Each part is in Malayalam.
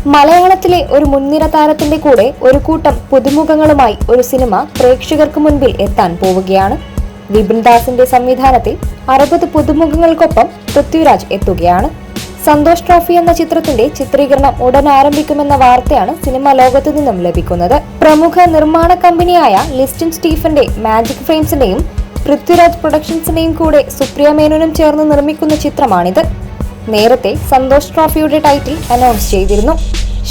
മലയാളത്തിലെ ഒരു മുൻനിര താരത്തിന്റെ കൂടെ ഒരു കൂട്ടം പുതുമുഖങ്ങളുമായി ഒരു സിനിമ പ്രേക്ഷകർക്ക് മുൻപിൽ എത്താൻ പോവുകയാണ്. വിപിൻ ദാസിന്റെ സംവിധാനത്തിൽ 60 പുതുമുഖങ്ങൾക്കൊപ്പം പൃഥ്വിരാജ് എത്തുകയാണ്. സന്തോഷ് ട്രോഫി എന്ന ചിത്രത്തിന്റെ ചിത്രീകരണം ഉടൻ ആരംഭിക്കുമെന്ന വാർത്തയാണ് സിനിമാ ലോകത്തു നിന്നും ലഭിക്കുന്നത്. പ്രമുഖ നിർമ്മാണ കമ്പനിയായ ലിസ്റ്റൺ സ്റ്റീഫന്റെ മാജിക് ഫ്രെയിംസിന്റെയും പൃഥ്വിരാജ് പ്രൊഡക്ഷൻസിന്റെയും കൂടെ സുപ്രിയ മേനോനും ചേർന്ന് നിർമ്മിക്കുന്ന ചിത്രമാണിത്. നേരത്തെ സന്തോഷ് ട്രോഫിയുടെ ടൈറ്റിൽ അനൗൺസ് ചെയ്തിരുന്നു.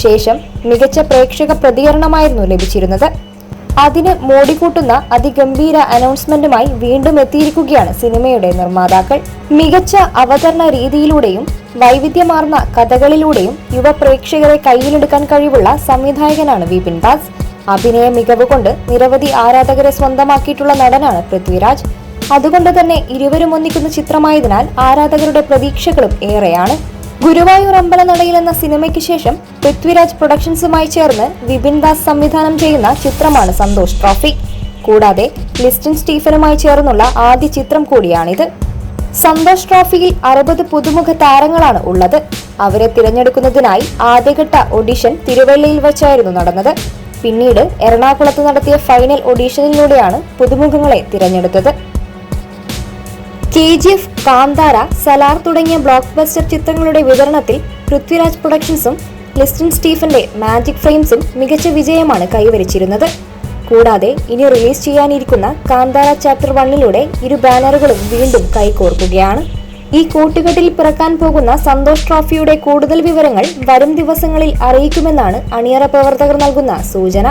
ശേഷം മികച്ച പ്രേക്ഷക പ്രതികരണമായിരുന്നു ലഭിച്ചിരുന്നത്. അതിന് മോടികൂട്ടുന്ന അതിഗംഭീര അനൗൺസ്മെന്റുമായി വീണ്ടും എത്തിയിരിക്കുകയാണ് സിനിമയുടെ നിർമ്മാതാക്കൾ. മികച്ച അവതരണ രീതിയിലൂടെയും വൈവിധ്യമാർന്ന കഥകളിലൂടെയും യുവ പ്രേക്ഷകരെ കയ്യിലെടുക്കാൻ കഴിവുള്ള സംവിധായകനാണ് വിപിൻ ദാസ്. അഭിനയ മികവ് കൊണ്ട് നിരവധി ആരാധകരെ സ്വന്തമാക്കിയിട്ടുള്ള നടനാണ് പൃഥ്വിരാജ്. അതുകൊണ്ട് തന്നെ ഇരുവരും ഒന്നിക്കുന്ന ചിത്രമായതിനാൽ ആരാധകരുടെ പ്രതീക്ഷകളും ഏറെയാണ്. ഗുരുവായൂർ അമ്പലനടയിൽ എന്ന സിനിമയ്ക്ക് ശേഷം പൃഥ്വിരാജ് പ്രൊഡക്ഷൻസുമായി ചേർന്ന് വിപിൻ ദാസ് സംവിധാനം ചെയ്യുന്ന ചിത്രമാണ് സന്തോഷ് ട്രോഫി. കൂടാതെ ലിസ്റ്റൺ സ്റ്റീഫനുമായി ചേർന്നുള്ള ആദ്യ ചിത്രം കൂടിയാണിത്. സന്തോഷ് ട്രോഫിയിൽ 60 പുതുമുഖ താരങ്ങളാണ് ഉള്ളത്. അവരെ തിരഞ്ഞെടുക്കുന്നതിനായി ആദ്യഘട്ട ഓഡിഷൻ തിരുവല്ലയിൽ വെച്ചായിരുന്നു നടന്നത്. പിന്നീട് എറണാകുളത്ത് നടത്തിയ ഫൈനൽ ഓഡിഷനിലൂടെയാണ് പുതുമുഖങ്ങളെ തിരഞ്ഞെടുത്തത്. KGF, കാന്താര, സലാർ തുടങ്ങിയ ബ്ലോക്ക് ബസ്റ്റർ ചിത്രങ്ങളുടെ വിതരണത്തിൽ പൃഥ്വിരാജ് പ്രൊഡക്ഷൻസും ലിസ്റ്റൺ സ്റ്റീഫന്റെ മാജിക് ഫ്രെയിംസും മികച്ച വിജയമാണ് കൈവരിച്ചിരുന്നത്. കൂടാതെ ഇനി റിലീസ് ചെയ്യാനിരിക്കുന്ന കാന്താര ചാപ്റ്റർ 1 ഇരു ബാനറുകളും വീണ്ടും കൈകോർക്കുകയാണ്. ഈ കൂട്ടുകെട്ടിൽ പിറക്കാൻ പോകുന്ന സന്തോഷ് ട്രോഫിയുടെ കൂടുതൽ വിവരങ്ങൾ വരും ദിവസങ്ങളിൽ അറിയിക്കുമെന്നാണ് അണിയറ പ്രവർത്തകർ നൽകുന്ന സൂചന.